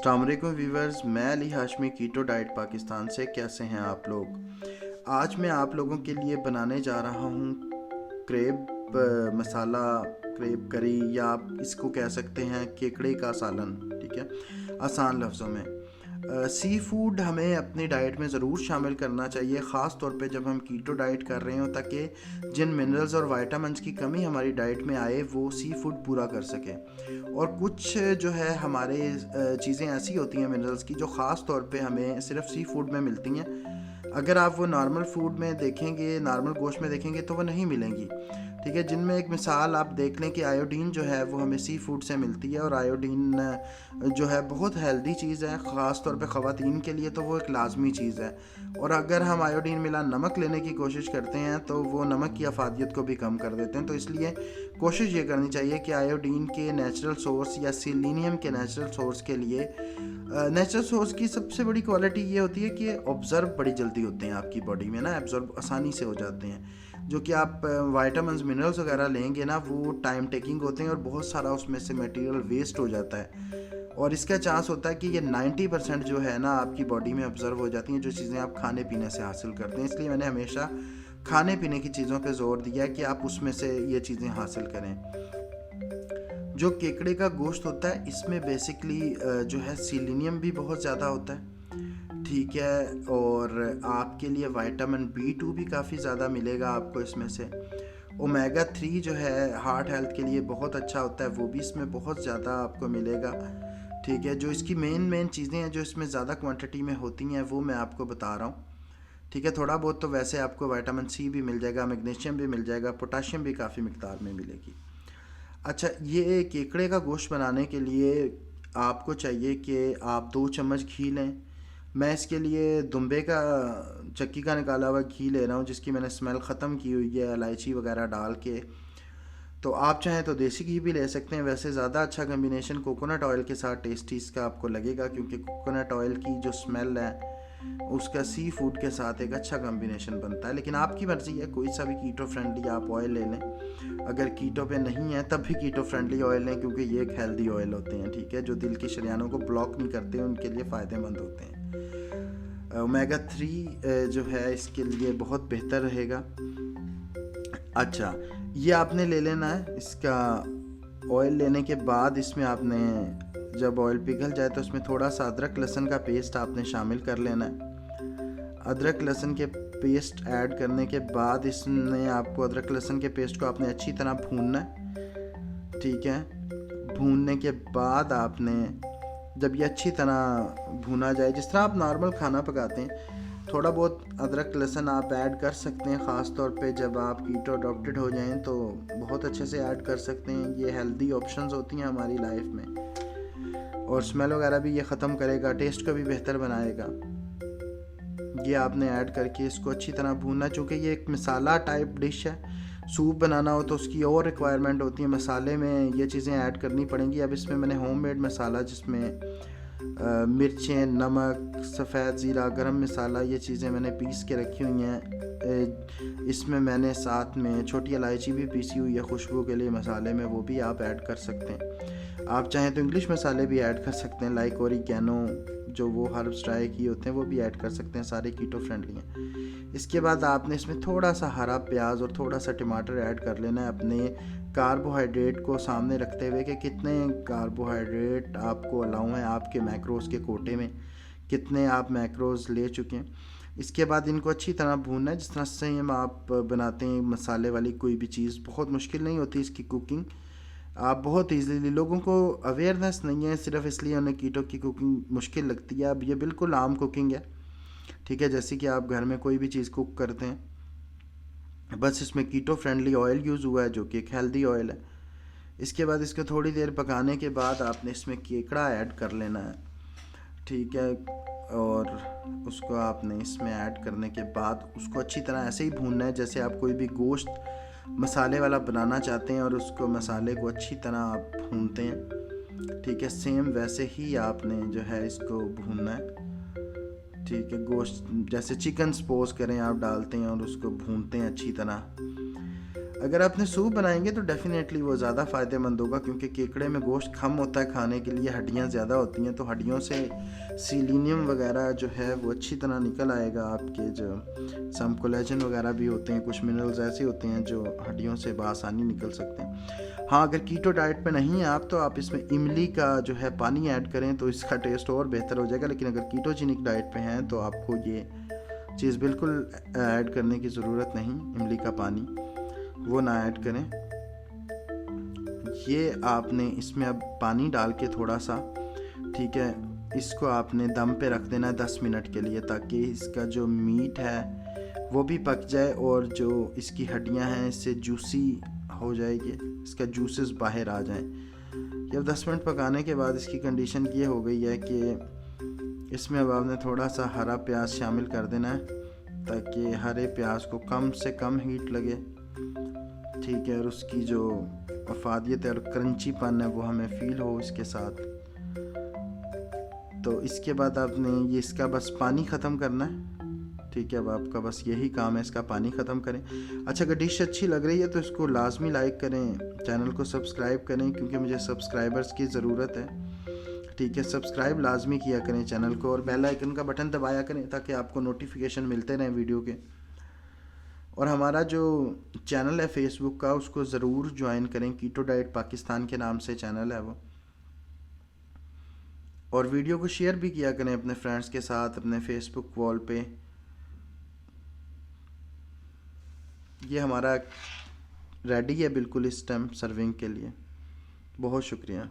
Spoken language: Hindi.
अस्सलाम वालेकुम व्यूवर्स, मैं अली हाशमी कीटो डाइट पाकिस्तान से। कैसे हैं आप लोग? आज मैं आप लोगों के लिए बनाने जा रहा हूँ क्रेब मसाला, क्रेब करी, या आप इसको कह सकते हैं केकड़े का सालन। ठीक है, आसान लफ्ज़ों में सी फूड हमें अपनी डाइट में ज़रूर शामिल करना चाहिए, ख़ास तौर पे जब हम कीटो डाइट कर रहे हो, ताकि जिन मिनरल्स और विटामिन्स की कमी हमारी डाइट में आए वो सी फूड पूरा कर सके। और कुछ जो है हमारे चीज़ें ऐसी होती हैं मिनरल्स की, जो ख़ास तौर पे हमें सिर्फ सी फूड में मिलती हैं। अगर आप वो नॉर्मल फूड में देखेंगे, नॉर्मल गोश्त में देखेंगे, तो वो नहीं मिलेंगी। ठीक है, जिनमें एक मिसाल आप देख लें कि आयोडीन जो है वो हमें सी फूड से मिलती है, और आयोडीन जो है बहुत हेल्दी चीज़ है, ख़ास तौर पे ख़वातीन के लिए तो वो एक लाजमी चीज़ है। और अगर हम आयोडीन मिला नमक लेने की कोशिश करते हैं तो वो नमक की अफादियत को भी कम कर देते हैं। तो इसलिए कोशिश ये करनी चाहिए कि आयोडीन के नेचुरल सोर्स या सिलीनियम के नेचुरल सोर्स के लिए, नेचुरल सोर्स की सबसे बड़ी क्वालिटी ये होती है कि ऑब्ज़र्व बड़ी जल्दी होते हैं आपकी बॉडी में ना, एब्जॉर्ब आसानी से हो जाते हैं। जो कि आप वाइटामिन्स मिनरल्स वगैरह लेंगे ना, वो टाइम टेकिंग होते हैं और बहुत सारा उसमें से मटेरियल वेस्ट हो जाता है। और इसका चांस होता है कि ये 90% जो है ना आपकी बॉडी में ऑब्ज़र्व हो जाती हैं, जो चीज़ें आप खाने पीने से हासिल करते हैं। इसलिए मैंने हमेशा खाने पीने की चीज़ों पे ज़ोर दिया है कि आप उसमें से ये चीज़ें हासिल करें। जो केकड़े का गोश्त होता है, इसमें बेसिकली जो है सिलीनियम भी बहुत ज़्यादा होता है। ठीक है, और आपके लिए विटामिन B2 भी काफ़ी ज़्यादा मिलेगा आपको इसमें से। ओमेगा 3 जो है हार्ट हेल्थ के लिए बहुत अच्छा होता है, वो भी इसमें बहुत ज़्यादा आपको मिलेगा। ठीक है, जो इसकी मेन चीज़ें हैं जो इसमें ज़्यादा क्वांटिटी में होती हैं वो मैं आपको बता रहा हूँ। ठीक है, थोड़ा बहुत तो वैसे आपको विटामिन C भी मिल जाएगा, मैग्नीशियम भी मिल जाएगा, पोटाशियम भी काफ़ी मिकदार में मिलेगी। अच्छा, ये केकड़े का गोश्त बनाने के लिए आपको चाहिए कि आप 2 चम्मच घी लें। मैं इसके लिए दुम्बे का, चक्की का निकाला हुआ घी ले रहा हूँ, जिसकी मैंने स्मेल ख़त्म की हुई है इलायची वगैरह डाल के। तो आप चाहें तो देसी घी भी ले सकते हैं। वैसे ज़्यादा अच्छा कम्बिनेशन कोकोनट ऑयल के साथ टेस्टी इसका आपको लगेगा, क्योंकि कोकोनट ऑयल की जो स्मेल है उसका सी फूड के साथ एक अच्छा कम्बिनेशन बनता है। लेकिन आपकी मर्ज़ी है, कोई सा भी कीटो फ्रेंडली आप ऑयल ले लें। अगर कीटो पे नहीं है तब भी कीटो फ्रेंडली ऑयल लें, क्योंकि ये एक हेल्दी ऑयल होते हैं। ठीक है, जो दिल की शरियानों को ब्लॉक नहीं करते, उनके लिए फ़ायदेमंद होते हैं। ओमेगा 3 जो है इसके लिए बहुत बेहतर रहेगा। अच्छा, ये आपने ले लेना है। इसका ऑयल लेने के बाद इसमें आपने, जब ऑयल पिघल जाए तो उसमें थोड़ा सा अदरक लहसुन का पेस्ट आपने शामिल कर लेना है। अदरक लहसुन के पेस्ट ऐड करने के बाद इसमें आपको अदरक लहसुन के पेस्ट को आपने अच्छी तरह भूनना है। ठीक है, भूनने के बाद आपने, जब ये अच्छी तरह भुना जाए, जिस तरह आप नॉर्मल खाना पकाते हैं, थोड़ा बहुत अदरक लहसुन आप ऐड कर सकते हैं। ख़ास तौर पे जब आप कीटो अडॉप्टेड हो जाएं तो बहुत अच्छे से ऐड कर सकते हैं। ये हेल्दी ऑप्शंस होती हैं हमारी लाइफ में, और स्मेल वगैरह भी ये ख़त्म करेगा, टेस्ट को भी बेहतर बनाएगा। ये आपने ऐड करके इसको अच्छी तरह भूनना। चूँकि ये एक मसाला टाइप डिश है, सूप बनाना हो तो उसकी और रिक्वायरमेंट होती है, मसाले में ये चीज़ें ऐड करनी पड़ेंगी। अब इसमें मैंने होममेड मसाला, जिसमें मिर्चें, नमक, सफ़ेद ज़ीरा, गरम मसाला, ये चीज़ें मैंने पीस के रखी हुई हैं। इसमें मैंने साथ में छोटी इलायची भी पीसी हुई है खुशबू के लिए मसाले में, वो भी आप ऐड कर सकते हैं। आप चाहें तो इंग्लिश मसाले भी ऐड कर सकते हैं, लाइक ओरिगैनो, जो वो हर्ब्स ड्राई किए होते हैं, वो भी ऐड कर सकते हैं। सारे कीटो फ्रेंडली हैं। इसके बाद आपने इसमें थोड़ा सा हरा प्याज और थोड़ा सा टमाटर ऐड कर लेना है, अपने कार्बोहाइड्रेट को सामने रखते हुए कि कितने कार्बोहाइड्रेट आपको अलाउ हैं आपके मैक्रोज़ के कोटे में, कितने आप मैक्रोज़ ले चुके हैं। इसके बाद इनको अच्छी तरह भूनना है, जिस तरह से हम आप बनाते हैं मसाले वाली कोई भी चीज़। बहुत मुश्किल नहीं होती इसकी कुकिंग, आप बहुत ईजीली, लोगों को अवेयरनेस नहीं है, सिर्फ इसलिए उन्हें कीटो की कुकिंग मुश्किल लगती है। अब ये बिल्कुल आम कुकिंग है। ठीक है, जैसे कि आप घर में कोई भी चीज़ कुक करते हैं, बस इसमें कीटो फ्रेंडली ऑयल यूज़ हुआ है, जो कि एक हेल्दी ऑयल है। इसके बाद इसको थोड़ी देर पकाने के बाद आपने इसमें केकड़ा ऐड कर लेना है। ठीक है, और उसको आपने इसमें ऐड करने के बाद उसको अच्छी तरह ऐसे ही भूनना है जैसे आप कोई भी गोश्त मसाले वाला बनाना चाहते हैं, और उसको मसाले को अच्छी तरह आप भूनते हैं। ठीक है, सेम वैसे ही आपने जो है इसको भूनना है। ठीक है, गोश्त जैसे चिकन सपोज करें आप डालते हैं और उसको भूनते हैं अच्छी तरह। अगर आपने सूप बनाएंगे तो डेफिनेटली वो ज़्यादा फ़ायदेमंद होगा, क्योंकि केकड़े में गोश्त कम होता है खाने के लिए, हड्डियाँ ज़्यादा होती हैं, तो हड्डियों से सीलिनियम वगैरह जो है वो अच्छी तरह निकल आएगा। आपके जो सम कोलेजन वगैरह भी होते हैं, कुछ मिनरल्स ऐसे होते हैं जो हड्डियों से बआसानी निकल सकते हैं। हाँ, अगर कीटो डाइट पे नहीं है आप, तो आप इसमें इमली का जो है पानी ऐड करें तो इसका टेस्ट और बेहतर हो जाएगा। लेकिन अगर कीटोजेनिक डाइट पे हैं तो आपको ये चीज़ बिल्कुल ऐड करने की ज़रूरत नहीं, इमली का पानी वो ना ऐड करें। ये आपने इसमें अब पानी डाल के थोड़ा सा, ठीक है, इसको आपने दम पे रख देना 10 मिनट के लिए, ताकि इसका जो मीट है वो भी पक जाए और जो इसकी हड्डियां हैं इससे जूसी हो जाएगी, इसका जूसेस बाहर आ जाएं। जब 10 मिनट पकाने के बाद इसकी कंडीशन ये हो गई है कि इसमें अब आपने थोड़ा सा हरा प्याज शामिल कर देना है, ताकि हरे प्याज को कम से कम हीट लगे, ठीक है, और उसकी जो अफादियत और क्रंचीपन है वो हमें फील हो इसके साथ। तो इसके बाद आपने ये इसका बस पानी ख़त्म करना है, ठीक है। अब आपका बस यही काम है, इसका पानी ख़त्म करें। अच्छा, अगर डिश अच्छी लग रही है तो इसको लाजमी लाइक करें, चैनल को सब्सक्राइब करें, क्योंकि मुझे सब्सक्राइबर्स की ज़रूरत है, ठीक है। सब्सक्राइब लाजमी किया करें चैनल को, और बेल आइकन का बटन दबाया करें ताकि आपको नोटिफिकेशन मिलते रहें वीडियो के। और हमारा जो चैनल है फेसबुक का, उसको ज़रूर ज्वाइन करें, कीटो डाइट पाकिस्तान के नाम से चैनल है वो। और वीडियो को शेयर भी किया करें अपने फ्रेंड्स के साथ अपने फेसबुक वॉल पे। ये हमारा रेडी है बिल्कुल इस टाइम सर्विंग के लिए। बहुत शुक्रिया।